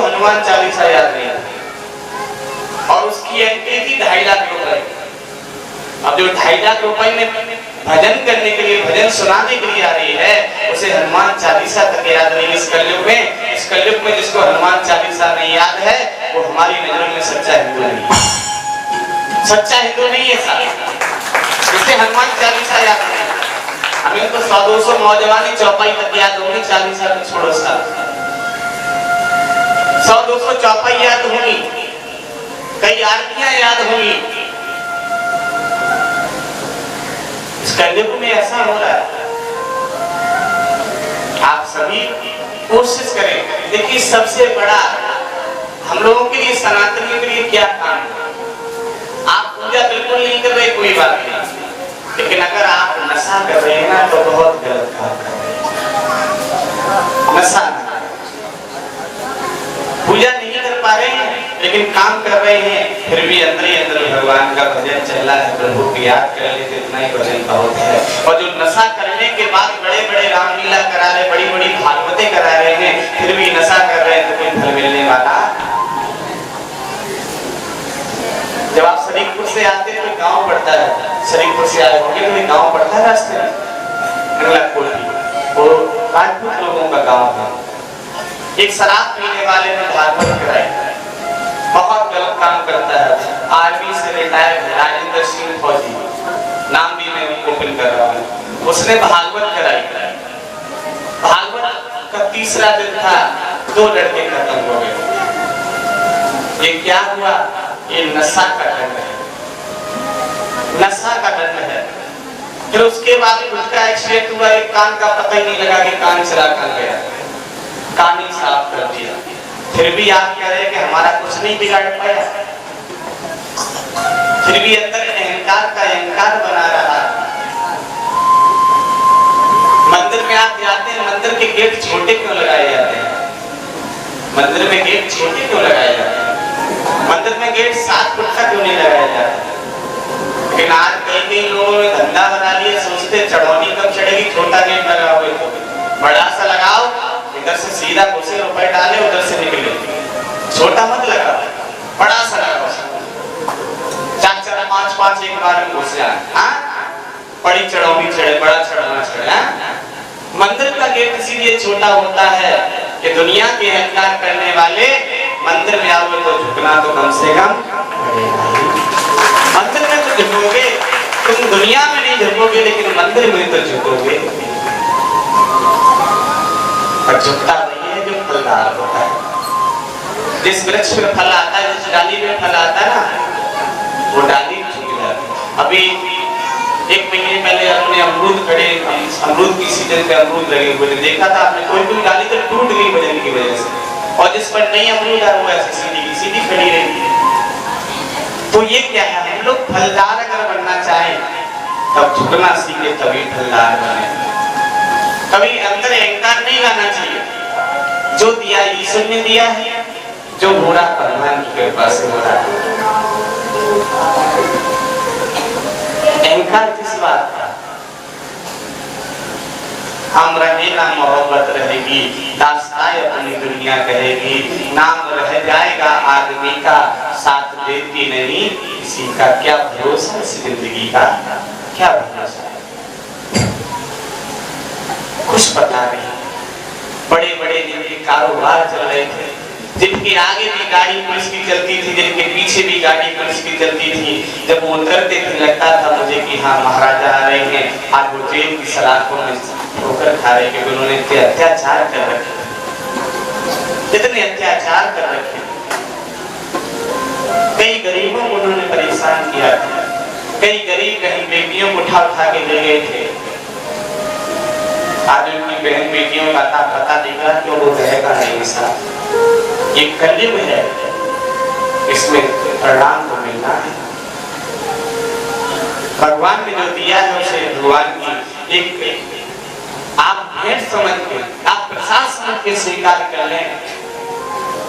हनुमान चालीसा याद नहीं आती, और उसकी एंट्री थी 2.5 लाख रुपए। अब जो 2.5 लाख रुपए में भजन करने के लिए, भजन सुनाने के लिए आ रही है, उसे हनुमान चालीसा तक याद नहीं। इस कलयुग में जिसको हनुमान चालीसा नहीं याद है, वो हमारी नजरों में सच्चा हिंदू नहीं है। सच्चा हिंदू नहीं है साहब, जिसे हनुमान चालीसा याद नहीं। हमें तो 100-200 नौजवानी चौपाई तक याद होंगी, चालीसा को छोड़ो साहब। 100-200 चौपाई याद होंगी, कई आरतियां याद होंगी। इस कलयुग में ऐसा हो रहा है। आप सभी कोशिश करें। देखिए, सबसे बड़ा हम लोगों के लिए, सनातनियों के लिए क्या काम है? आप पूजा बिल्कुल नहीं कर रहे, कोई बात नहीं, लेकिन अगर आप नशा कर रहे हैं ना, तो बहुत गलत काम कर रहे हैं। नशा, पूजा नहीं कर पा रहे हैं लेकिन काम कर रहे हैं, फिर भी अंदर ही अंदर भगवान का भजन चल रहा है, प्रभु की याद कर लेते, इतना ही भजन बहुत है। और जो नशा करने के बाद बड़े बड़े रामलीला करा रहे, बड़ी बड़ी भागवतें करा रहे हैं, फिर भी नशा कर रहे हैं, तो कोई फल मिलने वाला। जब आप शरीफपुर से आते हैं तो गांव पड़ता है, शरीफपुर से आए होंगे तो गांव पड़ता है रास्ते में, वो राजपूत लोगों का गांव था। एक शराब पीने वाले ने भागवत कराई, बहुत गलत काम करता है। आर्मी से रिटायर है, राजेंद्र सिंह फौजी, नाम भी मैं ओपन कर रहा हूँ। उसने भागवत कराई। भागवत का तीसरा दिन था, 2 लड़के खत्म हो गए। ये क्या हुआ? ये नशा का दंड है, नशा का दंड है। फिर उसके बाद उसका एक्सीडेंट हुआ, एक कान का पता ही नहीं लगा कि कान चला कर गया, कान ही साफ कर दिया। फिर भी आप कह रहे हैं कि हमारा कुछ नहीं बिगाड़ पाया, फिर भी अंदर अहंकार का अहंकार बना रहा। मंदिर में आप जाते हैं, मंदिर के गेट छोटे क्यों लगाए जाते हैं? मंदिर में गेट छोटे क्यों लगाए जाते हैं? मंदिर में गेट 7 फुट का क्यों नहीं लगाया जाता? लेकिन आज कई लोगों ने धंधा बना लिया, सोचते चढ़ौनी कब चढ़ेगी, छोटा गेट लगाओ, बड़ा सा लगाओ, इधर से सीधा घुसे, रुपए डाले, उधर से निकले। छोटा मत लगाओ, बड़ा सा लगाओ, 4-4, 5-5 एक बार में घुस जाए। बड़ी चढ़ौनी चढ़े, बड़ा चढ़ाना चढ़े। मंदिर का गेट इसीलिए छोटा होता है कि दुनिया के अहंकार करने वाले मंदिर में आओगे तो झुकना तो कम से कम। मंदिर में तो झुकोगे, तुम दुनिया में नहीं झुकोगे, लेकिन मंदिर में तो झुकोगे। और झुकता नहीं है जो फलदार होता है। जिस वृक्ष में फल आता है, जिस डाली में फल आता है ना, वो डाली झुक जाती है। अभी 1 महीने पहले अपने अमरूद खड़े, अमरूद की सीजन पे अमरूद लगे हुए थे, देखा था आपने, कोई डाली तो टूट गई वजन की वजह से, और जिस पर नहीं अमरूद आया वो ऐसी सीधी खड़ी रही। तो ये क्या है? हम लोग फलदार अगर बनना चाहें तब झुकना सीखे, तभी फलदार बने। कभी अंदर अहंकार नहीं लाना चाहिए। जो दिया ईश्वर ने दिया है, जो हो रहा भगवान की कृपा से हो रहा है। अहंकार किस बात का? हम रहे ना मोहब्बत रहेगी, दास्तान अपनी दुनिया कहेगी, नाम रह जाएगा आदमी का, साथ देती नहीं किसी का। क्या भरोसा इस जिंदगी का, क्या भरोसा? कुछ पता नहीं। बड़े बड़े जिनके कारोबार चल रहे थे, जिनके आगे भी गाड़ी पुलिस की चलती थी, जिनके पीछे भी गाड़ी पुलिस की चलती थी, जब वो उतरते थे लगता था मुझे कि हाँ महाराजा आ रहे हैं। आज वो जेल की सलाखों में ठोकर खा रहे, क्योंकि उन्होंने इतने अत्याचार कर रखे, इतने अत्याचार कर रखे। कई गरीबों को उन्होंने परेशान किया था, कई गरीब कहीं बेटियों को उठा उठा के ले गए थे। आज उनकी बहन बेटियों का पता दिखा, क्यों वो रहेगा नहीं साथ। ये कलयुग है, इसमें परिणाम तो मिलना है। भगवान ने जो दिया है उसे भगवान की एक आप भेंट समझ के, आप प्रसाद समझ के स्वीकार कर लें,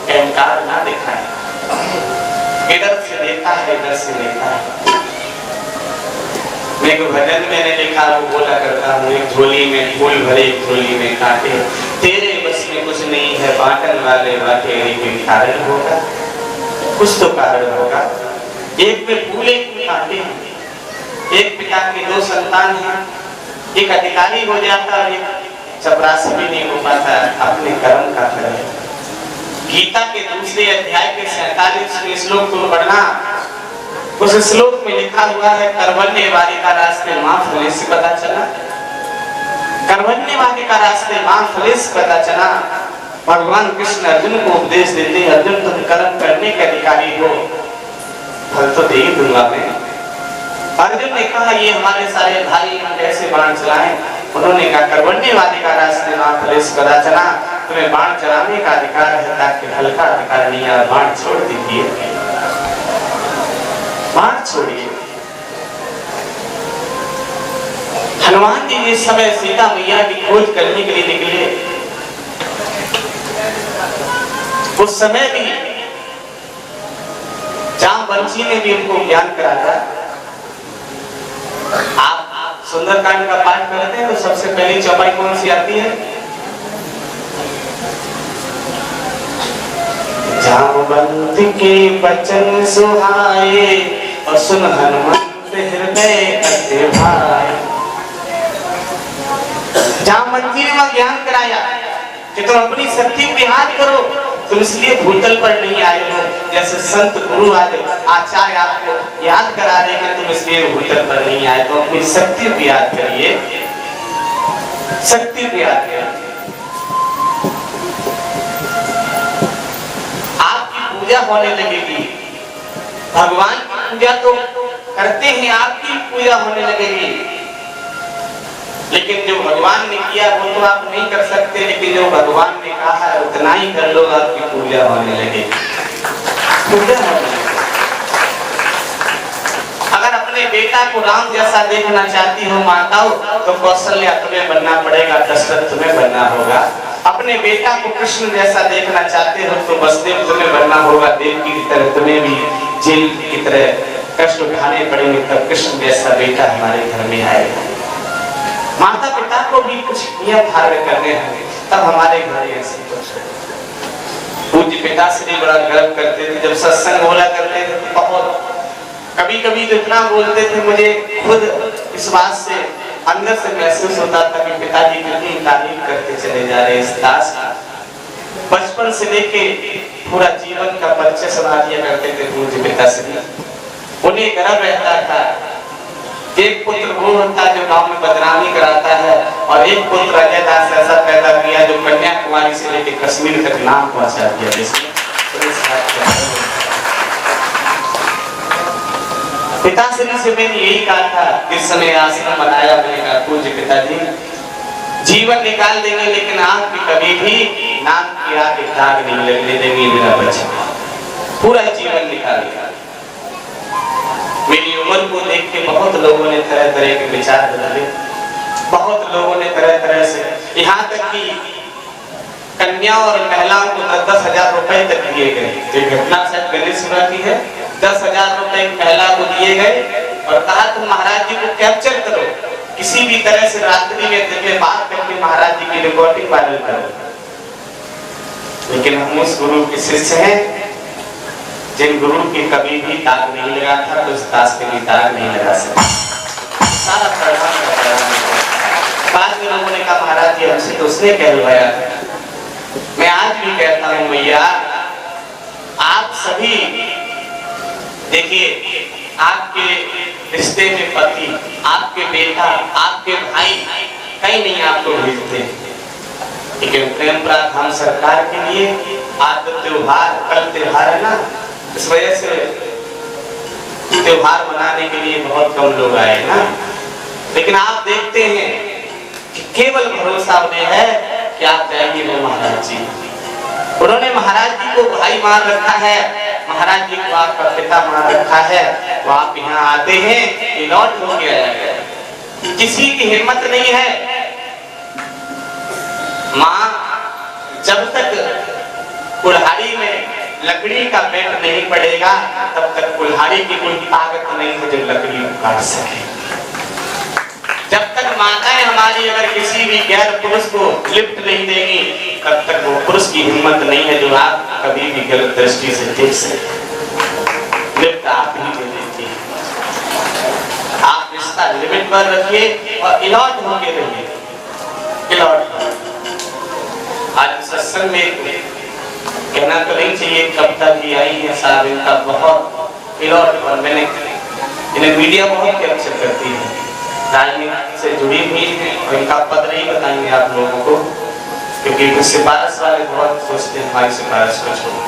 अहंकार ना दिखाएं। इधर से देता है, इधर से लेता है। मैं को भजन मैंने लिखा, वो बोला करता हूँ, एक झोली में फूल भरे, एक झोली में कांटे, तेरे बस में कुछ नहीं है बांटन वाले बाटेरे के कारण होगा, कुछ तो कारण होगा। एक में फूल एक में कांटे हैं, एक पिता के दो संतान हैं, एक अधिकारी हो जाता है, एक चपरासी भी नहीं हो पाता, अपने कर्म का फल है। गीता के दूसरे अध्याय के 47वें श्लोक को पढ़ना, उस श्लोक में लिखा हुआ है कर्मण्यवादी का रास्ते मां फले से पता चला, कर्मण्यवादी का रास्ते मां फले से पता चला। भगवान कृष्ण अर्जुन को उपदेश देते हैं, अर्जुन तुम कर्म करने के अधिकारी हो, फल तो दे ही दूंगा मैं। अर्जुन ने कहा ये हमारे सारे भाई हम कैसे बाण चलाएं? उन्होंने कहा कर्मण्यवादी का रास्ते मां फले से पता चला, तुम्हें बाण चलाने का अधिकार है, ताकि हल्का अधिकार नहीं है, बाण छोड़ दीजिए, बाण छोड़िए। हनुमान जी इस समय सीता मैया की खोज करने के लिए निकले, उस समय भी जामवंशी ने भी उनको ज्ञान कराया। आप सुंदरकांड का पाठ करते हैं तो सबसे पहली चौपाई कौन सी आती है? जामवंत के वचन सुहाए और सुन हनुमंत हृदय अति भाए। जामवंत ने वह ज्ञान कराया कि तुम अपनी शक्ति को याद करो, तुम इसलिए भूतल पर नहीं आए हो, जैसे संत गुरु आचार्य आपको याद करा रहे कि तुम इसलिए भूतल पर नहीं आए, तो अपनी शक्ति को याद करिए, शक्ति को याद करिए। आपकी पूजा होने लगेगी, भगवान की पूजा तो करते हैं, आपकी पूजा होने लगेगी, लेकिन जो भगवान ने किया वो तो आप नहीं कर सकते, लेकिन जो भगवान ने कहा है उतना ही कर लो, आपकी पूजा होने लगेगी, पूजा होने लगेगी। अगर अपने बेटा को राम जैसा देखना चाहती हो माताओं, तो कौशल्या तुम्हें बनना पड़ेगा, दशरथ तुम्हें बनना होगा। अपने बेटा को कृष्ण जैसा देखना चाहते हो तो वसुदेव तुम्हें बनना होगा, देवकी की तरह तुम्हें भी जेल की तरह कष्ट उठाने पड़ेंगे, तब कृष्ण जैसा बेटा हमारे घर में आएगा। माता पिता को भी कुछ नियम धारण करने हैं, तब हमारे घर ऐसे पूज्य पिताश्री बड़ा गर्व करते थे, जब सत्संग बोला करते थे तो बहुत कभी कभी तो इतना बोलते थे, मुझे खुद इस बात से अंदर से महसूस होता था कि पिताजी कितनी तारीफ करते चले जा रहे। इस दास बचपन से लेके पूरा जीवन का परिचय सुना दिया करते थे पूज्य पिताश्री, उन्हें गर्व रहता था। एक पुत्र वो होता है जो गांव में बदनामी कराता है, और एक पुत्र अजय दास ऐसा पैदा किया जो कन्याकुमारी से लेकर कश्मीर तक नाम पहुंचा दिया। पिताश्री से मैंने यही कहा था, इस समय आश्रम बनाया, मैंने कहा पूज्य पिताजी जीवन निकाल देंगे, लेकिन आप कभी भी नाम की आगे दाग नहीं लगने देंगे मेरा बच्चा, पूरा जीवन निकालेगा। मेरी उम्र को देख के बहुत लोगों ने तरह तरह के विचार बदले, बहुत लोगों ने तरह तरह से, यहाँ तक कि कन्या और महिलाओं को 10,000 रुपए तक दिए गए। जो घटना शायद गणेश की है, 10,000 रुपए महिला को दिए गए और कहा तुम महाराज जी को कैप्चर करो, किसी भी तरह से रात्रि में दिन में बात करके महाराज जी की रिकॉर्डिंग वायरल करो। लेकिन हम उस गुरु के शिष्य हैं जिन गुरु के कभी भी दाग नहीं लगा था, तो उस दास के भी दाग नहीं लगा सकता। सारा प्रणाम करता है। बाद में लोगों ने कहा महाराज जी हमसे तो उसने कहलवाया। मैं आज भी कहता हूँ भैया, आप सभी देखिए, आपके रिश्ते में पति, आपके बेटा, आपके भाई कहीं नहीं आपको भेजते, लेकिन प्रेम प्रार्थना सरकार के लिए आज त्योहार, कल त्योहार है ना, इस वजह से त्योहार मनाने के लिए बहुत कम लोग आए ना, लेकिन आप देखते हैं कि केवल भरोसा उन्हें है कि आप जाएंगे वो महाराज जी। उन्होंने महाराज जी को भाई मान रखा है, महाराज जी को आपका पिता मान रखा है, वो आप यहाँ आते हैं, ये लौट हो गया। किसी की हिम्मत नहीं है, माँ जब तक कुल्हाड़ी में लकड़ी का पेट नहीं पड़ेगा, तब तक कुल्हाड़ी की कोई ताकत नहीं है जो लकड़ी को काट सके। जब तक माताएं हमारी अगर किसी भी गैर पुरुष को लिफ्ट नहीं देंगी, तब तक वो पुरुष की हिम्मत नहीं है जो आप कभी भी गलत दृष्टि से देख सकते। लिफ्ट आप ही दे देती है। आप रिश्ता लिमिट पर रखिए और अलॉट होके रहिए। अलॉट आज सत्संग में कहना तो नहीं चाहिए, कविता भी आई है साहब, इनका बहुत अलॉट, और मैंने इन्हें मीडिया बहुत कैप्चर करती है, राजनीति से जुड़ी हुई है, और इनका पद नहीं बताएंगे आप लोगों को, क्योंकि सिफारिश वाले बहुत सोचते हैं हमारी सिफारिश को छोड़,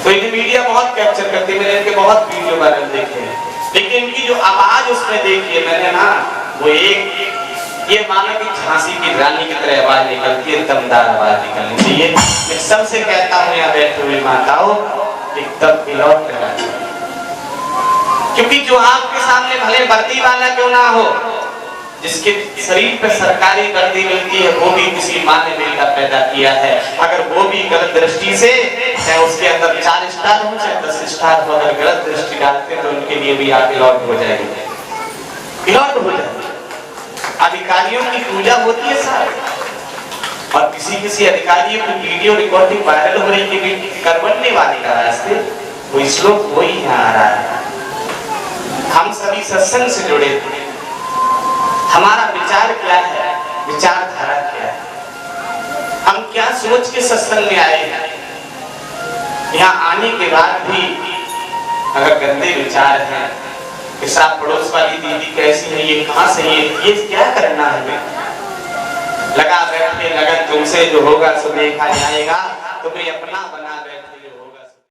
तो इन्हें मीडिया बहुत कैप्चर करती है। मैंने इनके बहुत वीडियो वायरल देखे हैं, लेकिन इनकी जो आवाज उसमें देखिए मैंने ना, वो एक ये मानो कि झांसी की रानी की तरह आवाज निकलती है, दमदार आवाज निकलनी चाहिए। मैं सबसे कहता हूँ यहाँ बैठे हुए माताओं, एकदम अलॉट रहना चाहिए, क्योंकि जो आपके सामने भले वर्दी वाला क्यों ना हो, जिसके शरीर पे सरकारी वर्दी मिलती है, वो भी किसी माँ ने बेटा पैदा किया है, अगर वो भी गलत दृष्टि से, चाहे उसके अंदर 4 स्टार हो चाहे 10 स्टार हो, अगर गलत दृष्टि डालते तो उनके लिए भी आप अलॉट हो जाएंगे, अलॉट हो जाएंगे। अधिकारियों की पूजा होती है साहब, और किसी अधिकारियों की वीडियो रिकॉर्डिंग वायरल हो रही है कि करवटने वाले का रास्ते, वो श्लोक वही यहाँ आ रहा है। हम सभी सत्संग से जुड़े थे, हमारा विचार क्या है, विचारधारा क्या है, हम क्या सोच के सत्संग में आए हैं। यहाँ आने के बाद भी अगर गंदे विचार हैं कि साहब पड़ोस वाली दीदी कैसी है, ये कहाँ से है, ये क्या करना है, लगा बैठे लगन तुमसे जो होगा सो देखा जाएगा, तुम्हें अपना बना